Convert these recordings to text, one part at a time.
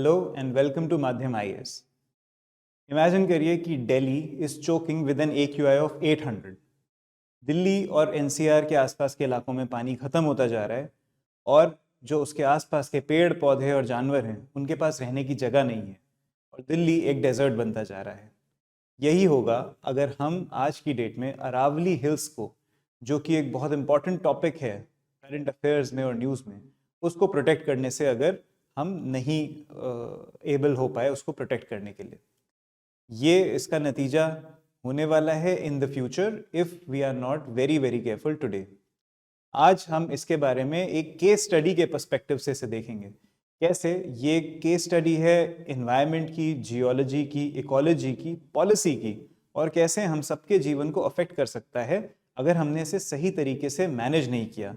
Hello and welcome to Madhyam IAS. Imagine करिए कि Delhi is choking with an AQI of 800। Delhi और NCR के आसपास के इलाकों में पानी खत्म होता जा रहा है और जो उसके आसपास के पेड़ पौधे और जानवर हैं उनके पास रहने की जगह नहीं है और दिल्ली एक डेजर्ट बनता जा रहा है। यही होगा अगर हम आज की डेट में अरावली हिल्स को, जो कि एक बहुत इंपॉर्टेंट टॉपिक है करंट अफेयर्स में और न्यूज़ में, उसको प्रोटेक्ट करने से अगर हम नहीं एबल हो पाए उसको प्रोटेक्ट करने के लिए। ये इसका नतीजा होने वाला है in the future if we are not very very careful today. आज हम इसके बारे में एक केस स्टडी के पर्सपेक्टिव से इसे देखेंगे। कैसे ये केस स्टडी है एनवायरनमेंट की, जियोलॉजी की, इकोलॉजी की, पॉलिसी की, और कैसे हम सबके जीवन को अफेक्ट कर सकता है अगर हमने इसे सही तरीके से मैनेज नहीं किया।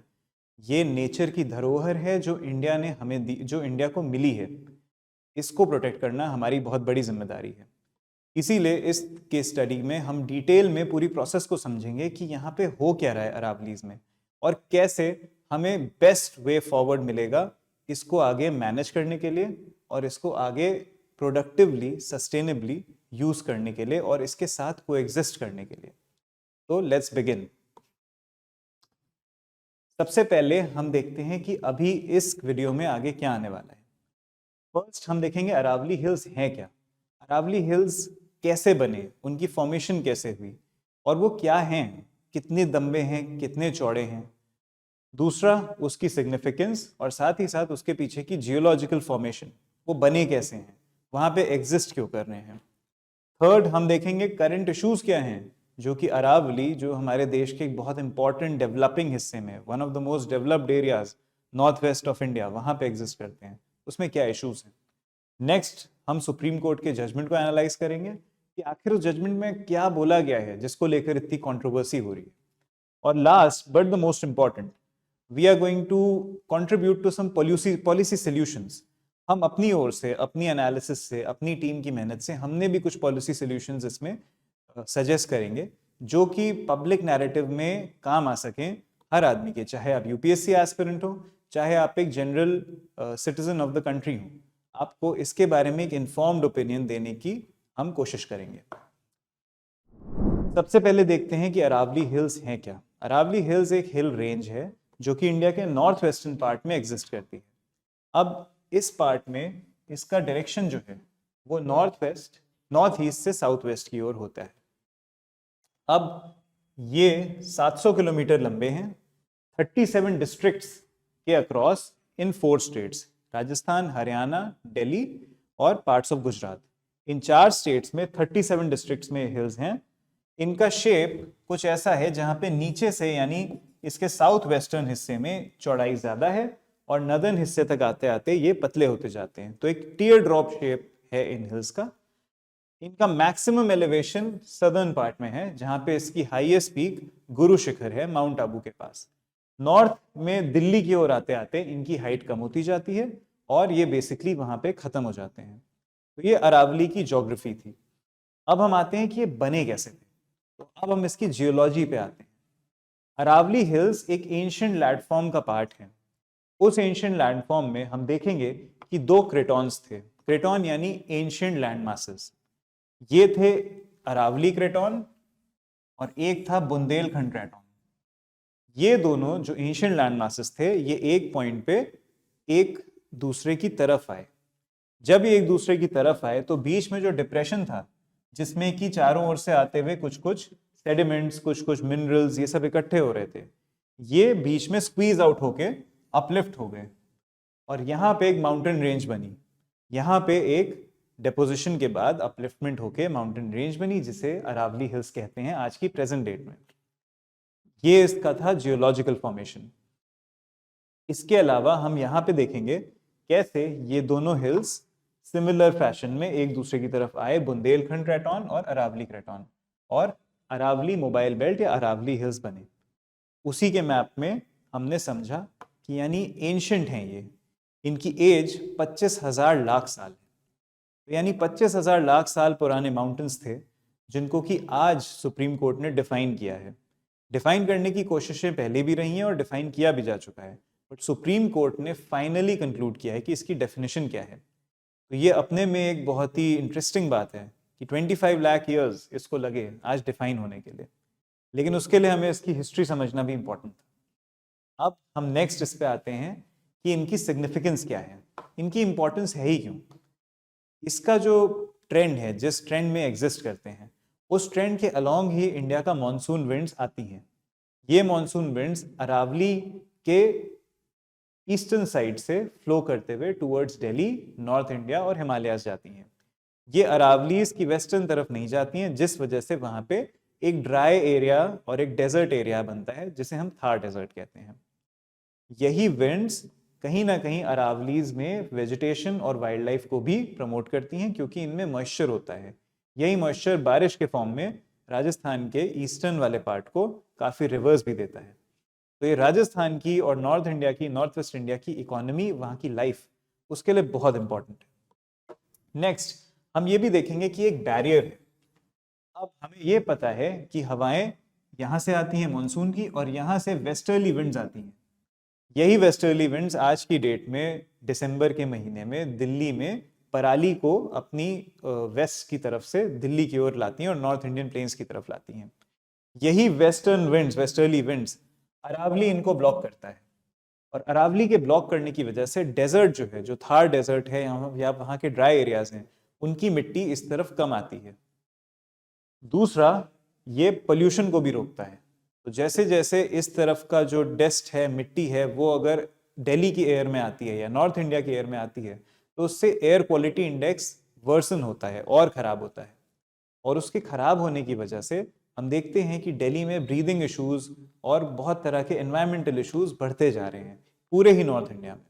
ये नेचर की धरोहर है जो इंडिया ने हमें दी, जो इंडिया को मिली है। इसको प्रोटेक्ट करना हमारी बहुत बड़ी जिम्मेदारी है। इसीलिए इस केस स्टडी में हम डिटेल में पूरी प्रोसेस को समझेंगे कि यहाँ पे हो क्या रहा है अरावलीज में और कैसे हमें बेस्ट वे फॉरवर्ड मिलेगा इसको आगे मैनेज करने के लिए और इसको आगे प्रोडक्टिवली सस्टेनेबली यूज करने के लिए और इसके साथ कोएग्जिस्ट करने के लिए। तो लेट्स बिगिन। सबसे पहले हम देखते हैं कि अभी इस वीडियो में आगे क्या आने वाला है। फर्स्ट हम देखेंगे अरावली हिल्स हैं क्या, अरावली हिल्स कैसे बने, उनकी फॉर्मेशन कैसे हुई और वो क्या हैं, कितने लंबे हैं, कितने चौड़े हैं। दूसरा उसकी सिग्निफिकेंस और साथ ही साथ उसके पीछे की जियोलॉजिकल फॉर्मेशन, वो बने कैसे हैं, वहाँ पे एग्जिस्ट क्यों कर रहे हैं। थर्ड हम देखेंगे करंट इश्यूज क्या हैं जो कि अरावली, जो हमारे देश के एक बहुत इंपॉर्टेंट डेवलपिंग हिस्से में, one of the most developed areas north west of India, वहाँ पे एग्जिस्ट करते हैं, उसमें क्या इश्यूज हैं। नेक्स्ट हम सुप्रीम कोर्ट के जजमेंट को एनालाइज करेंगे कि आखिर उस जजमेंट में क्या बोला गया है जिसको लेकर इतनी कंट्रोवर्सी हो रही है। और last but the most important, we are going to contribute to some policy solutions. हम अपनी ओर से, अपनी एनालिसिस से, अपनी टीम की मेहनत से हमने भी कुछ पॉलिसी सॉल्यूशंस इसमें सजेस्ट करेंगे जो कि पब्लिक नैरेटिव में काम आ सकें हर आदमी के, चाहे आप यूपीएससी एस्पिरेंट हो, चाहे आप एक general citizen of the country हो। आपको इसके बारे में एक इन्फॉर्म्ड ओपिनियन देने की हम कोशिश करेंगे। सबसे पहले देखते हैं कि अरावली हिल्स हैं क्या। अरावली हिल्स एक हिल रेंज है जो कि इंडिया के नॉर्थ वेस्टर्न पार्ट में एग्जिस्ट करती है। अब इस पार्ट में इसका डायरेक्शन जो है वो नॉर्थ ईस्ट से साउथ वेस्ट की ओर होता है। अब ये 700 किलोमीटर लंबे हैं, 37 डिस्ट्रिक्ट्स के across in 4 states, Rajasthan, Haryana, Delhi और पार्ट्स ऑफ गुजरात। इन 4 स्टेट्स में 37 डिस्ट्रिक्ट्स में हिल्स हैं। इनका शेप कुछ ऐसा है जहां पे नीचे से, यानी इसके साउथ वेस्टर्न हिस्से में चौड़ाई ज्यादा है और नदर्न हिस्से तक आते आते ये पतले होते जाते हैं। तो एक टीयर ड्रॉप शेप है इन हिल्स का। इनका मैक्सिमम एलिवेशन सदर्न पार्ट में है जहां पे इसकी हाईएस्ट पीक गुरु शिखर है माउंट आबू के पास। नॉर्थ में दिल्ली की ओर आते आते इनकी हाइट कम होती जाती है और ये बेसिकली वहां पे खत्म हो जाते हैं। तो ये अरावली की ज्योग्राफी थी। अब हम आते हैं कि ये बने कैसे थे। तो अब हम इसकी जियोलॉजी पे आते हैं। अरावली हिल्स एक एंशिएंट लैंडफॉर्म का पार्ट है। उस एंशिएंट लैंडफॉर्म में हम देखेंगे कि 2 क्रेटॉन्स थे। क्रेटॉन यानी एंशिएंट लैंड मासेस। ये थे अरावली क्रेटॉन और एक था बुंदेलखंड क्रेटॉन। ये दोनों जो एंशिएंट लैंड मासेस थे ये एक पॉइंट पे एक दूसरे की तरफ आए। जब ये एक दूसरे की तरफ आए तो बीच में जो डिप्रेशन था, जिसमें कि चारों ओर से आते हुए कुछ कुछ सेडिमेंट्स, कुछ कुछ मिनरल्स, ये सब इकट्ठे हो रहे थे, ये बीच में स्क्वीज आउट होके अपलिफ्ट हो गए और यहाँ पे एक माउंटेन रेंज बनी। यहाँ पे एक डेपोजिशन के बाद अपलिफ्टमेंट होके माउंटेन रेंज बनी जिसे अरावली हिल्स कहते हैं आज की प्रेजेंट डेट में। ये इसका था जियोलॉजिकल फॉर्मेशन। इसके अलावा हम यहाँ पे देखेंगे कैसे ये दोनों हिल्स सिमिलर फैशन में एक दूसरे की तरफ आए, बुंदेलखंड क्रेटॉन और अरावली क्रेटॉन, और अरावली मोबाइल बेल्ट या अरावली हिल्स बने। उसी के मैप में हमने समझा कि यानी एंशिएंट हैं ये, इनकी एज 25,000 लाख साल है। तो यानी 25,000 लाख साल पुराने माउंटेन्स थे जिनको कि आज सुप्रीम कोर्ट ने डिफाइन किया है। डिफाइन करने की कोशिशें पहले भी रही हैं और डिफाइन किया भी जा चुका है, बट सुप्रीम कोर्ट ने फाइनली कंक्लूड किया है कि इसकी डेफिनेशन क्या है। तो ये अपने में एक बहुत ही इंटरेस्टिंग बात है कि 25 लाख ईयर्स इसको लगे आज डिफाइन होने के लिए, लेकिन उसके लिए हमें इसकी हिस्ट्री समझना भी इम्पोर्टेंट था। अब हम नेक्स्ट इस पे आते हैं कि इनकी सिग्निफिकेंस क्या है, इनकी इंपॉर्टेंस है ही क्यों। इसका जो ट्रेंड है, जिस ट्रेंड में एग्जिस्ट करते हैं, उस ट्रेंड के अलोंग ही इंडिया का मॉनसून विंड्स आती हैं। ये मॉनसून विंड्स अरावली के ईस्टर्न साइड से फ्लो करते हुए टुवर्ड्स दिल्ली, नॉर्थ इंडिया और हिमालयाज जाती हैं। ये अरावलीज की वेस्टर्न तरफ नहीं जाती हैं, जिस वजह से वहां पे एक ड्राई एरिया और एक डेजर्ट एरिया बनता है जिसे हम थार डेजर्ट कहते हैं। यही विंड्स कहीं ना कहीं अरावलीज में वेजिटेशन और वाइल्ड लाइफ को भी प्रमोट करती हैं, क्योंकि इनमें मॉइस्चर होता है। यही मॉइस्चर बारिश के फॉर्म में राजस्थान के ईस्टर्न वाले पार्ट को काफ़ी रिवर्स भी देता है। तो ये राजस्थान की और नॉर्थ इंडिया की, नॉर्थ वेस्ट इंडिया की इकोनॉमी, वहाँ की लाइफ, उसके लिए बहुत इंपॉर्टेंट है। नेक्स्ट हम ये भी देखेंगे कि एक बैरियर है। अब हमें ये पता है कि हवाएं यहाँ से आती हैं मानसून की, और यहाँ से वेस्टर्ली विंड्स आती हैं। यही वेस्टर्ली विंड्स आज की डेट में दिसंबर के महीने में दिल्ली में पराली को अपनी वेस्ट की तरफ से दिल्ली की ओर लाती हैं और नॉर्थ इंडियन प्लेन्स की तरफ लाती हैं। यही western winds, westerly winds, Aravalli इनको ब्लॉक करता है, और अरावली के ब्लॉक करने की वजह से डेजर्ट जो है, जो थार डेजर्ट है या वहाँ के ड्राई एरियाज हैं, उनकी मिट्टी इस तरफ कम आती है। दूसरा, ये पोल्यूशन को भी रोकता है। तो जैसे जैसे इस तरफ का जो डस्ट है, मिट्टी है, वो अगर दिल्ली की एयर में आती है या नॉर्थ इंडिया की एयर में आती है, तो उससे एयर क्वालिटी इंडेक्स वर्सन होता है और ख़राब होता है। और उसके ख़राब होने की वजह से हम देखते हैं कि दिल्ली में ब्रीदिंग इश्यूज़ और बहुत तरह के एनवायरमेंटल इश्यूज़ बढ़ते जा रहे हैं पूरे ही नॉर्थ इंडिया में।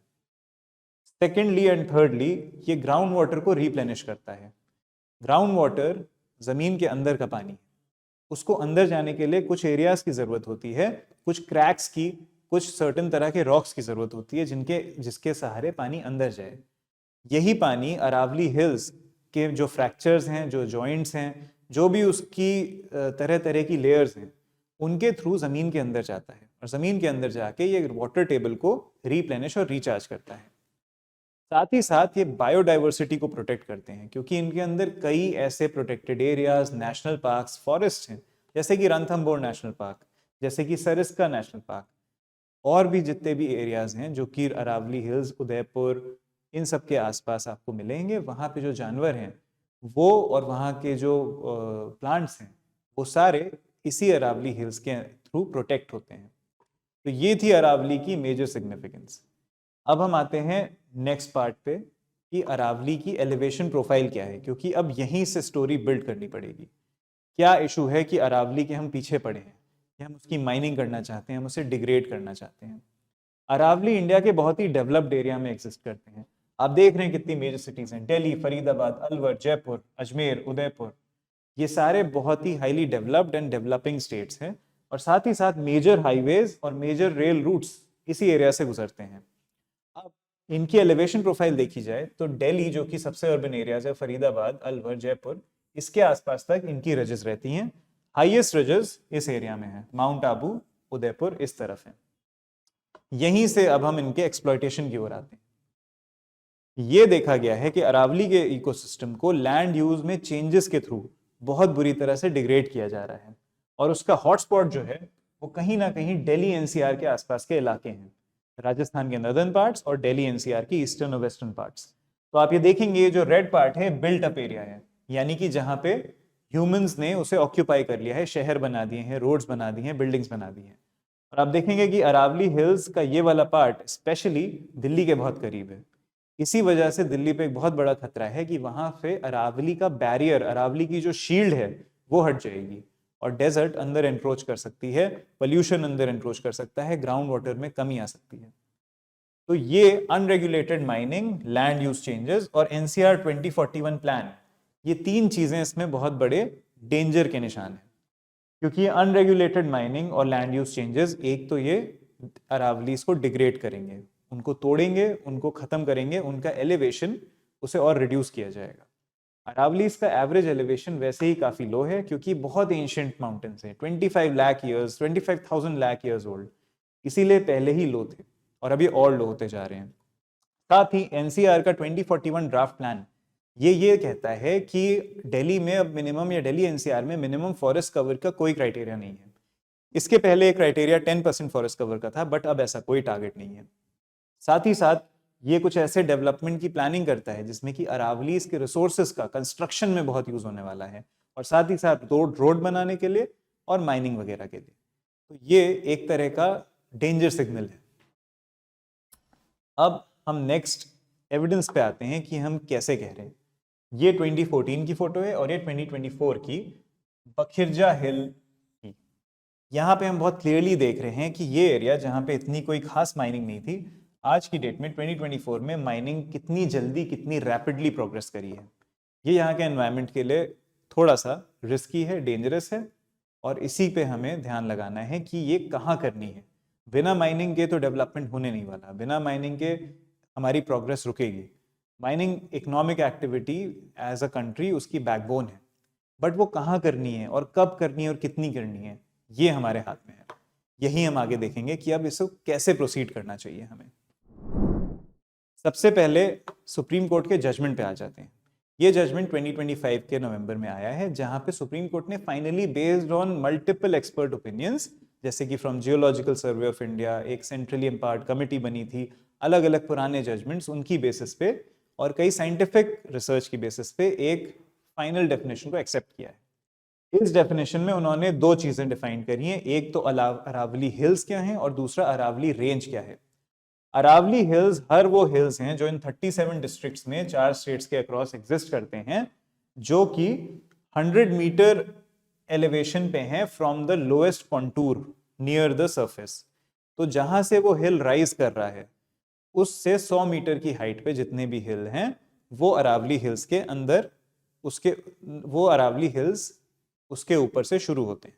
सेकेंडली एंड थर्डली, ये ग्राउंड वाटर को रिप्लेनिश करता है। ग्राउंड वाटर ज़मीन के अंदर का पानी, उसको अंदर जाने के लिए कुछ एरियाज की ज़रूरत होती है, कुछ क्रैक्स की, कुछ सर्टेन तरह के रॉक्स की ज़रूरत होती है जिसके सहारे पानी अंदर जाए। यही पानी अरावली हिल्स के जो फ्रैक्चर्स हैं, जो जॉइंट्स हैं, जो भी उसकी तरह तरह की लेयर्स हैं, उनके थ्रू ज़मीन के अंदर जाता है, और ज़मीन के अंदर जाके ये वाटर टेबल को रिप्लेनिश और रिचार्ज करता है। साथ ही साथ ये बायोडाइवर्सिटी को प्रोटेक्ट करते हैं, क्योंकि इनके अंदर कई ऐसे protected areas, national parks, forest हैं, जैसे कि रणथंभौर नेशनल पार्क, जैसे कि सरिस्का नेशनल पार्क, और भी जितने भी एरियाज हैं जो कि अरावली हिल्स, उदयपुर, इन सब के आसपास आपको मिलेंगे। वहाँ पे जो जानवर हैं वो, और वहाँ के जो प्लांट्स हैं, वो सारे इसी अरावली हिल्स के थ्रू प्रोटेक्ट होते हैं। तो ये थी अरावली की मेजर सिग्निफिकेंस। अब हम आते हैं नेक्स्ट पार्ट पे कि अरावली की एलिवेशन प्रोफाइल क्या है, क्योंकि अब यहीं से स्टोरी बिल्ड करनी पड़ेगी। क्या इशू है कि अरावली के हम पीछे पड़े हैं, कि हम उसकी माइनिंग करना चाहते हैं, हम उसे डिग्रेड करना चाहते हैं। अरावली इंडिया के बहुत ही डेवलप्ड एरिया में एग्जिस्ट करते हैं। आप देख रहे हैं कितनी मेजर सिटीज हैं, दिल्ली, फरीदाबाद, अलवर, जयपुर, अजमेर, उदयपुर, ये सारे बहुत ही highly developed and developing states हैं, और साथ ही साथ मेजर हाईवेज और मेजर रेल रूट्स इसी एरिया से गुजरते हैं। अब इनकी एलिवेशन प्रोफाइल देखी जाए तो दिल्ली, जो कि सबसे अर्बन एरियाज है, फरीदाबाद, अलवर, जयपुर, इसके आसपास तक इनकी रजेस रहती हैं। हाईएस्ट रजेस इस एरिया में है, माउंट आबू, उदयपुर इस तरफ है। यहीं से अब हम इनके एक्सप्लॉयटेशन की ओर आते हैं। ये देखा गया है कि अरावली के इकोसिस्टम को लैंड यूज में चेंजेस के थ्रू बहुत बुरी तरह से डिग्रेड किया जा रहा है, और उसका हॉटस्पॉट जो है वो कहीं ना कहीं दिल्ली एनसीआर के आसपास के इलाके हैं, राजस्थान के नदर्न पार्ट्स और दिल्ली एनसीआर की ईस्टर्न और वेस्टर्न पार्ट्स। तो आप ये देखेंगे जो रेड पार्ट है बिल्ट अप एरिया है, यानी कि जहां पे ह्यूमंस ने उसे ऑक्यूपाई कर लिया है, शहर बना दिए हैं, रोड्स बना दिए हैं, बिल्डिंग्स बना दी हैं। और आप देखेंगे कि अरावली हिल्स का ये वाला पार्ट स्पेशली दिल्ली के बहुत करीब है। इसी वजह से दिल्ली पे एक बहुत बड़ा खतरा है कि वहां पे अरावली का बैरियर, अरावली की जो शील्ड है, वो हट जाएगी, और डेजर्ट अंदर एंक्रोच कर सकती है, पोल्यूशन अंदर एंक्रोच कर सकता है, ग्राउंड वाटर में कमी आ सकती है। तो ये unregulated mining, land use changes और एनसीआर 2041 प्लान, ये तीन चीजें इसमें बहुत बड़े डेंजर के निशान हैं। क्योंकि ये अनरेगुलेटेड माइनिंग और लैंड यूज चेंजेस, एक तो ये अरावलीज को डिग्रेड करेंगे, उनको तोड़ेंगे, उनको खत्म करेंगे, उनका एलिवेशन उसे और रिड्यूस किया जाएगा। अरावलीज का एवरेज एलिवेशन वैसे ही काफी लो है, क्योंकि बहुत एंशिएंट माउंटेन्स हैं, 25 lakh years, 25,000 lakh years old, इसीलिए पहले ही लो थे और अभी और लो होते जा रहे हैं। साथ ही एनसीआर का 2041 ड्राफ्ट प्लान ये कहता है कि दिल्ली में अब मिनिमम, या दिल्ली एनसीआर में मिनिमम फॉरेस्ट कवर का कोई क्राइटेरिया नहीं है। इसके पहले क्राइटेरिया 10% फॉरेस्ट कवर का था, बट अब ऐसा कोई टारगेट नहीं है। साथ ही साथ ये कुछ ऐसे डेवलपमेंट की प्लानिंग करता है जिसमें कि अरावलीज के रिसोर्सेज का कंस्ट्रक्शन में बहुत यूज होने वाला है, और साथ ही साथ रोड बनाने के लिए और माइनिंग वगैरह के लिए। तो ये एक तरह का डेंजर सिग्नल है। अब हम नेक्स्ट एविडेंस पे आते हैं कि हम कैसे कह रहे हैं। ये 2014 की फोटो है और ये 2024 की बखिरजा हिल की। यहाँ पे हम बहुत क्लियरली देख रहे हैं कि ये एरिया जहाँ पे इतनी कोई खास माइनिंग नहीं थी, आज की डेट में 2024 में माइनिंग कितनी जल्दी, कितनी रैपिडली प्रोग्रेस करी है। ये यहाँ के एनवायरनमेंट के लिए थोड़ा सा रिस्की है, डेंजरस है, और इसी पे हमें ध्यान लगाना है कि ये कहाँ करनी है। बिना माइनिंग के तो डेवलपमेंट होने नहीं वाला, बिना माइनिंग के हमारी प्रोग्रेस रुकेगी। Mining economic activity as a country उसकी बैकबोन है, बट वो कहाँ करनी है और कब करनी है और कितनी करनी है, ये हमारे हाथ में है। यही हम आगे देखेंगे कि अब इसको कैसे प्रोसीड करना चाहिए हमें। सबसे पहले सुप्रीम कोर्ट के जजमेंट पे आ जाते हैं। ये जजमेंट 2025 के नवंबर में आया है, जहां पे सुप्रीम कोर्ट ने finally based on multiple expert opinions, जैसे कि from geological survey of India एक सेंट्रली एम्पावर्ड कमेटी बनी थी, अलग अलग पुराने जजमेंट्स, उनकी बेसिस पे और कई साइंटिफिक रिसर्च की बेसिस पे एक फाइनल डेफिनेशन को एक्सेप्ट किया है। इस डेफिनेशन में उन्होंने दो चीजें डिफाइन करी हैं, एक तो अरावली हिल्स क्या है और दूसरा अरावली रेंज क्या है। अरावली हिल्स हर वो हिल्स हैं जो इन 37 डिस्ट्रिक्ट्स में 4 स्टेट्स के अक्रॉस एग्जिस्ट करते हैं, जो कि 100 मीटर एलिवेशन पे हैं from the lowest contour near the surface. तो जहां से वो हिल राइज कर रहा है उससे 100 मीटर की हाइट पे जितने भी हिल हैं वो अरावली हिल्स के अंदर, वो अरावली हिल्स उसके ऊपर से शुरू होते हैं।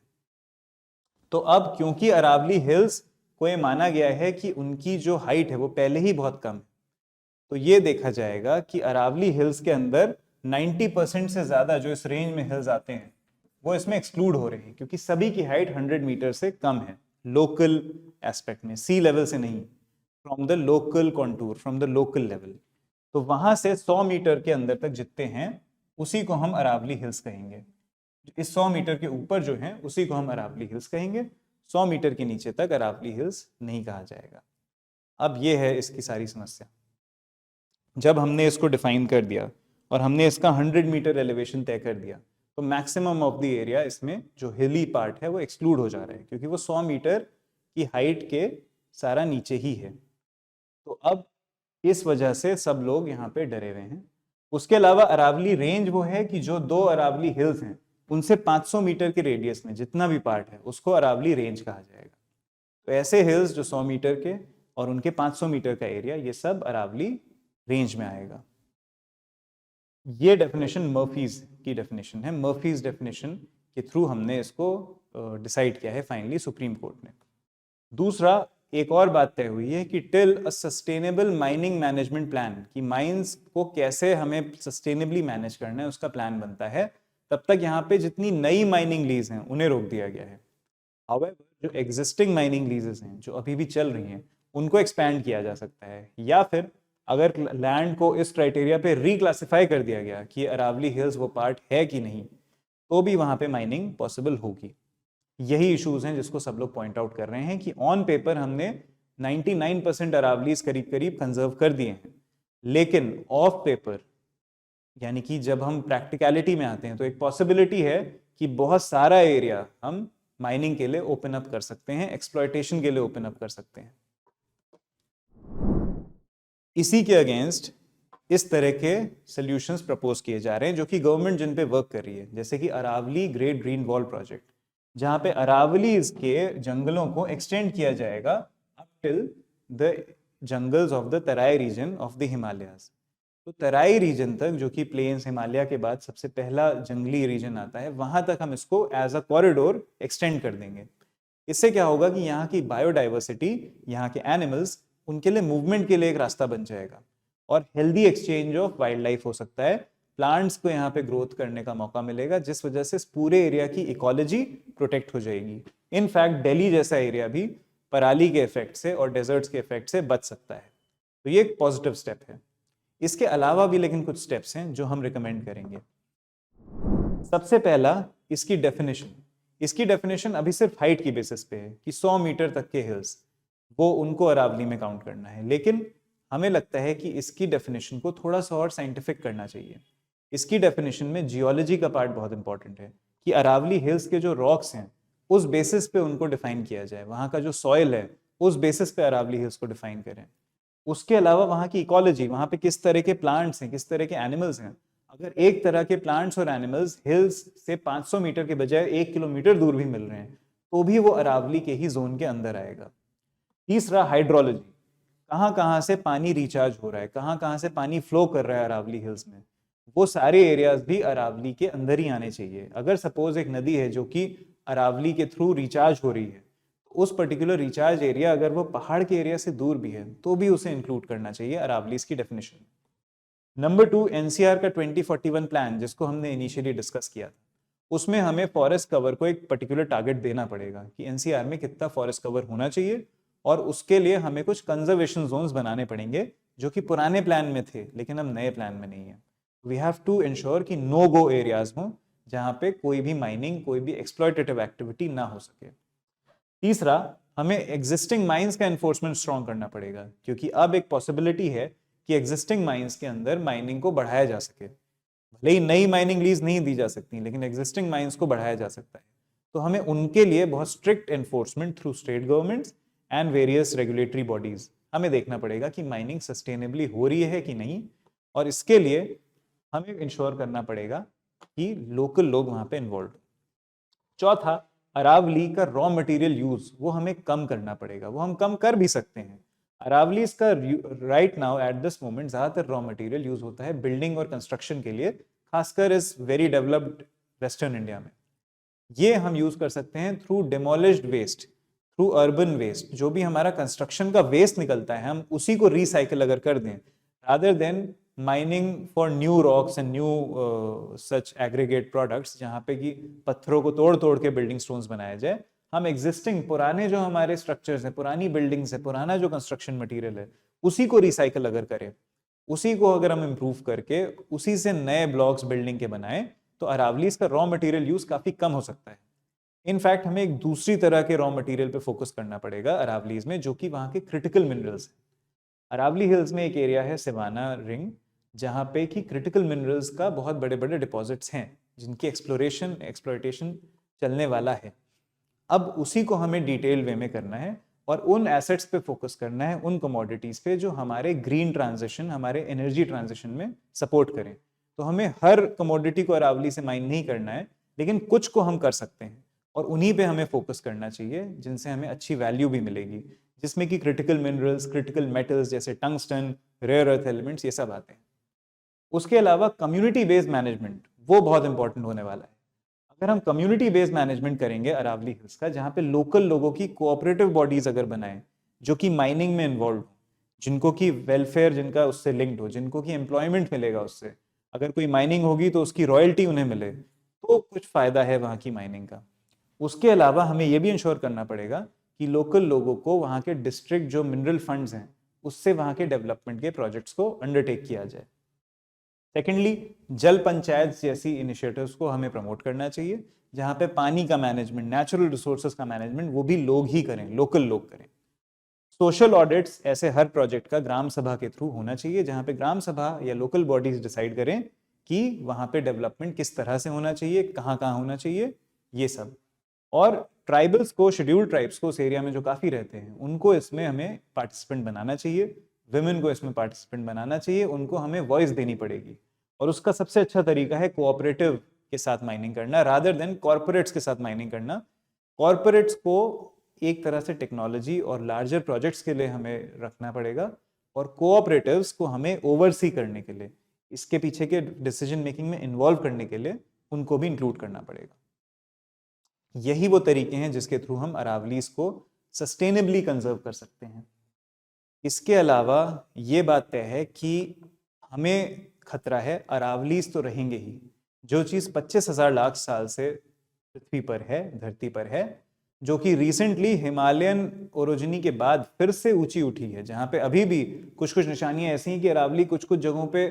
तो अब क्योंकि अरावली हिल्स को ये माना गया है कि उनकी जो हाइट है वो पहले ही बहुत कम है, तो ये देखा जाएगा कि अरावली हिल्स के अंदर 90% से ज्यादा जो इस रेंज में हिल्स आते हैं वो इसमें एक्सक्लूड हो रहे हैं, क्योंकि सभी की हाइट 100 मीटर से कम है लोकल एस्पेक्ट में, सी लेवल से नहीं, from the local contour, from the local level. तो वहां से 100 मीटर के अंदर तक जितने हैं उसी को हम अरावली हिल्स कहेंगे। इस 100 मीटर के ऊपर जो है उसी को हम अरावली हिल्स कहेंगे। 100 मीटर के नीचे तक अरावली हिल्स नहीं कहा जाएगा। अब ये है इसकी सारी समस्या। जब हमने इसको डिफाइन कर दिया और हमने इसका 100 मीटर एलिवेशन तय कर दिया, तो मैक्सिमम ऑफ द एरिया इसमें जो हिली पार्ट है वो एक्सक्लूड हो जा रहा है, क्योंकि वो 100 मीटर की हाइट के सारा नीचे ही है। तो अब इस वजह से सब लोग यहाँ पे डरे हुए हैं। उसके अलावा अरावली रेंज वो है कि जो 2 अरावली हिल्स हैं उनसे 500 मीटर के रेडियस में जितना भी पार्ट है उसको अरावली रेंज कहा जाएगा। तो ऐसे हिल्स जो 100 मीटर के और उनके 500 मीटर का एरिया, ये सब अरावली रेंज में आएगा। ये डेफिनेशन मर्फीज की डेफिनेशन है। मर्फीज डेफिनेशन के थ्रू हमने इसको डिसाइड किया है फाइनली सुप्रीम कोर्ट ने। दूसरा, एक और बात तय हुई है कि till a sustainable mining management plan, कि माइंस को कैसे हमें सस्टेनेबली मैनेज करना है उसका प्लान बनता है, तब तक यहाँ पे जितनी नई माइनिंग लीज हैं उन्हें रोक दिया गया है। हाउएवर जो एग्जिस्टिंग माइनिंग लीजेस हैं जो अभी भी चल रही हैं उनको एक्सपैंड किया जा सकता है, या फिर अगर लैंड को इस क्राइटेरिया पे रिक्लासिफाई कर दिया गया कि अरावली हिल्स वो पार्ट है कि नहीं, तो भी वहां पे माइनिंग पॉसिबल होगी। यही इश्यूज हैं जिसको सब लोग पॉइंट आउट कर रहे हैं कि ऑन पेपर हमने 99% अरावलीज करीब करीब कंजर्व कर दिए हैं, लेकिन ऑफ पेपर यानी कि जब हम प्रैक्टिकलिटी में आते हैं तो एक पॉसिबिलिटी है कि बहुत सारा एरिया हम माइनिंग के लिए ओपन अप कर सकते हैं, एक्सप्लॉयटेशन के लिए ओपन अप कर सकते हैं। इसी के अगेंस्ट इस तरह के सॉल्यूशंस प्रपोज किए जा रहे हैं जो कि गवर्नमेंट जिन पे वर्क कर रही है, जैसे कि Aravalli great green wall project, जहां पे अरावलीज के जंगलों को एक्सटेंड किया जाएगा up till the jungles of the Terai region of the Himalayas. तो तराई रीजन तक, जो कि प्लेन्स हिमालय के बाद सबसे पहला जंगली रीजन आता है, वहां तक हम इसको एज अ कॉरिडोर एक्सटेंड कर देंगे। इससे क्या होगा कि यहाँ की बायोडाइवर्सिटी, यहाँ के एनिमल्स, उनके लिए मूवमेंट के लिए एक रास्ता बन जाएगा और healthy exchange of wild life हो सकता है। प्लांट्स को यहाँ पे ग्रोथ करने का मौका मिलेगा, जिस वजह से इस पूरे एरिया की इकोलॉजी प्रोटेक्ट हो जाएगी। इनफैक्ट दिल्ली जैसा एरिया भी पराली के इफेक्ट से और डेजर्ट्स के इफेक्ट से बच सकता है। तो ये एक पॉजिटिव स्टेप है। इसके अलावा भी लेकिन कुछ स्टेप्स हैं जो हम रिकमेंड करेंगे। सबसे पहला, इसकी डेफिनेशन। इसकी डेफिनेशन अभी सिर्फ हाइट की बेसिस पे है कि 100 मीटर तक के हिल्स वो उनको अरावली में काउंट करना है, लेकिन हमें लगता है कि इसकी डेफिनेशन को थोड़ा सा और साइंटिफिक करना चाहिए। इसकी डेफिनेशन में जियोलॉजी का पार्ट बहुत इंपॉर्टेंट है कि अरावली हिल्स के जो रॉक्स हैं उस बेसिस पे उनको डिफाइन किया जाए, वहाँ का जो सॉइल है उस बेसिस पे अरावली हिल्स को डिफाइन करें। उसके अलावा वहाँ की इकोलॉजी, वहाँ पे किस तरह के प्लांट्स हैं, किस तरह के एनिमल्स हैं। अगर एक तरह के प्लांट्स और एनिमल्स हिल्स से 500 मीटर के बजाय 1 किलोमीटर दूर भी मिल रहे हैं तो भी वो अरावली के ही जोन के अंदर आएगा। तीसरा, हाइड्रोलॉजी। कहाँ कहाँ से पानी रिचार्ज हो रहा है, कहाँ कहाँ से पानी फ्लो कर रहा है अरावली हिल्स में, वो सारे एरियाज भी अरावली के अंदर ही आने चाहिए। अगर सपोज एक नदी है जो कि अरावली के थ्रू रिचार्ज हो रही है, तो उस पर्टिकुलर रिचार्ज एरिया अगर वो पहाड़ के एरिया से दूर भी है तो भी उसे इंक्लूड करना चाहिए अरावलीज की डेफिनेशन। नंबर 2, एनसीआर का 2041 प्लान जिसको हमने इनिशियली डिस्कस किया था, उसमें हमें फॉरेस्ट कवर को एक पर्टिकुलर टारगेट देना पड़ेगा कि एनसीआर में कितना फॉरेस्ट कवर होना चाहिए, और उसके लिए हमें कुछ कंजर्वेशन जोन्स बनाने पड़ेंगे जो कि पुराने प्लान में थे लेकिन अब नए प्लान में नहीं है। वी हैव टू इंश्योर कि नो गो एरियाज हों जहाँ पे कोई भी माइनिंग, कोई भी एक्सप्लॉयटेटिव एक्टिविटी ना हो सके। तीसरा, हमें एग्जिस्टिंग माइंस का एनफोर्समेंट स्ट्रॉन्ग करना पड़ेगा, क्योंकि अब एक पॉसिबिलिटी है कि एग्जिस्टिंग माइंस के अंदर माइनिंग को बढ़ाया जा सके। भले ही नई माइनिंग लीज नहीं दी जा सकती लेकिन एग्जिस्टिंग माइंस को बढ़ाया जा सकता है। तो हमें उनके लिए बहुत strict enforcement through state governments and various regulatory bodies हमें देखना पड़ेगा कि माइनिंग सस्टेनेबली हो रही है कि नहीं, और इसके लिए हमें इंश्योर करना पड़ेगा कि लोकल लोग वहां पे इन्वॉल्व। चौथा, अरावली का रॉ मटेरियल यूज वो हमें कम करना पड़ेगा। वो हम कम कर भी सकते हैं। अरावली का right now at this moment ज्यादातर रॉ मटेरियल यूज होता है बिल्डिंग और कंस्ट्रक्शन के लिए, खासकर इस वेरी डेवलप्ड वेस्टर्न इंडिया में। ये हम यूज कर सकते हैं through demolished waste, through urban waste. जो भी हमारा कंस्ट्रक्शन का वेस्ट निकलता है हम उसी को रिसाइकिल अगर कर दें, rather than mining for new rocks and new such aggregate products, जहाँ पे कि पत्थरों को तोड़ तोड़ के बिल्डिंग स्टोन्स बनाया जाए। हम एग्जिस्टिंग पुराने जो हमारे स्ट्रक्चर्स हैं, पुरानी बिल्डिंग्स है, पुराना जो कंस्ट्रक्शन मटेरियल है, उसी को रिसाइकिल अगर करें, उसी को अगर हम इम्प्रूव करके उसी से नए ब्लॉक्स बिल्डिंग के बनाएं, तो अरावलीज का रॉ मटेरियल यूज काफी कम हो सकता है। इनफैक्ट हमें एक दूसरी तरह के रॉ मटेरियल पे फोकस करना पड़ेगा अरावलीज में, जो कि वहां के क्रिटिकल मिनरल्स है। अरावली हिल्स में एक एरिया है सिवाना रिंग, जहाँ पे कि क्रिटिकल मिनरल्स का बहुत बड़े बड़े डिपॉजिट्स हैं जिनकी एक्सप्लोरेशन एक्सप्लॉयटेशन चलने वाला है। अब उसी को हमें डिटेल वे में करना है और उन एसेट्स पे फोकस करना है, उन कमोडिटीज पे जो हमारे ग्रीन ट्रांजिशन, हमारे एनर्जी ट्रांजिशन में सपोर्ट करें। तो हमें हर कमोडिटी को अरावली से माइन नहीं करना है, लेकिन कुछ को हम कर सकते हैं और उन्हीं पे हमें फोकस करना चाहिए जिनसे हमें अच्छी वैल्यू भी मिलेगी, जिसमें कि क्रिटिकल मिनरल्स, क्रिटिकल मेटल्स जैसे टंगस्टन, रेयर अर्थ एलिमेंट्स, ये सब आते हैं। उसके अलावा कम्युनिटी बेस्ड मैनेजमेंट वो बहुत इंपॉर्टेंट होने वाला है। अगर हम कम्युनिटी बेस्ड मैनेजमेंट करेंगे अरावली हिल्स का, जहाँ पे लोकल लोगों की कोऑपरेटिव बॉडीज अगर बनाएं जो कि माइनिंग में इन्वॉल्व हो, जिनको की वेलफेयर जिनका उससे लिंक्ड हो, जिनको की एम्प्लॉयमेंट मिलेगा उससे, अगर कोई माइनिंग होगी तो उसकी रॉयल्टी उन्हें मिले, तो कुछ फायदा है वहाँ की माइनिंग का। उसके अलावा हमें यह भी इंश्योर करना पड़ेगा कि लोकल लोगों को वहाँ के डिस्ट्रिक्ट जो मिनरल फंड्स हैं उससे वहाँ के डेवलपमेंट के प्रोजेक्ट्स को अंडरटेक किया जाए। सेकेंडली, जल पंचायत जैसी इनिशिएटिव्स को हमें प्रमोट करना चाहिए, जहाँ पे पानी का मैनेजमेंट, नेचुरल रिसोर्सेज का मैनेजमेंट वो भी लोग ही करें, लोकल लोग करें। सोशल ऑडिट्स ऐसे हर प्रोजेक्ट का ग्राम सभा के थ्रू होना चाहिए, जहाँ पे ग्राम सभा या लोकल बॉडीज डिसाइड करें कि वहाँ पे डेवलपमेंट किस तरह से होना चाहिए, कहाँ कहाँ होना चाहिए, ये सब। और ट्राइबल्स को, शेड्यूल्ड ट्राइब्स को उस एरिया में जो काफ़ी रहते हैं, उनको इसमें हमें पार्टिसिपेंट बनाना चाहिए, विमेन को इसमें पार्टिसिपेंट बनाना चाहिए, उनको हमें वॉइस देनी पड़ेगी। और उसका सबसे अच्छा तरीका है कोऑपरेटिव के साथ माइनिंग करना रादर देन कॉर्पोरेट्स के साथ माइनिंग करना। कॉर्पोरेट्स को एक तरह से टेक्नोलॉजी और लार्जर प्रोजेक्ट्स के लिए हमें रखना पड़ेगा, और कोऑपरेटिव्स को हमें ओवरसी करने के लिए, इसके पीछे के डिसीजन मेकिंग में इन्वॉल्व करने के लिए उनको भी इंक्लूड करना पड़ेगा। यही वो तरीके हैं जिसके थ्रू हम अरावलीज को सस्टेनेबली कंजर्व कर सकते हैं। इसके अलावा ये बात तय है कि हमें खतरा है, अरावलीज तो रहेंगे ही। जो चीज़ 25,000 लाख साल से पृथ्वी पर है, धरती पर है, जो कि रिसेंटली हिमालयन ओरोजिनी के बाद फिर से ऊंची उठी है, जहाँ पे अभी भी कुछ कुछ निशानियां ऐसी हैं कि अरावली कुछ कुछ जगहों पे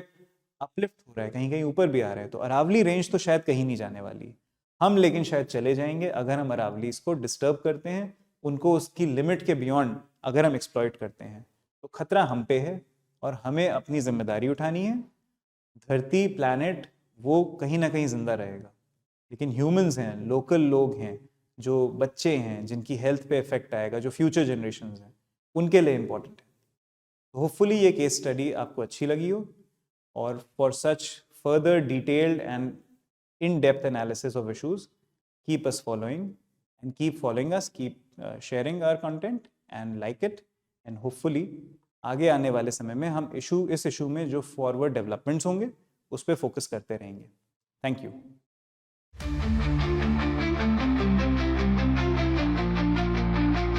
अपलिफ्ट हो रहा है, कहीं कहीं ऊपर भी आ रहा है। तो अरावली रेंज तो शायद कहीं नहीं जाने वाली, हम लेकिन शायद चले जाएंगे अगर हम अरावली इसको डिस्टर्ब करते हैं, उनको उसकी लिमिट के बियॉन्ड अगर हम एक्सप्लॉइट करते हैं। तो खतरा हम पे है और हमें अपनी जिम्मेदारी उठानी है। धरती प्लैनेट वो कहीं ना कहीं जिंदा रहेगा, लेकिन ह्यूमंस हैं, लोकल लोग हैं, जो बच्चे हैं जिनकी हेल्थ पे इफेक्ट आएगा, जो फ्यूचर जनरेशंस हैं, उनके लिए इम्पोर्टेंट है। होपफुली ये केस स्टडी आपको अच्छी लगी हो, और for such further detailed and in depth analysis of issues, keep us following and keep following us, keep sharing our content and like it, and hopefully आगे आने वाले समय में हम इस इशू में जो फॉरवर्ड डेवलपमेंट्स होंगे उस पर फोकस करते रहेंगे। Thank you.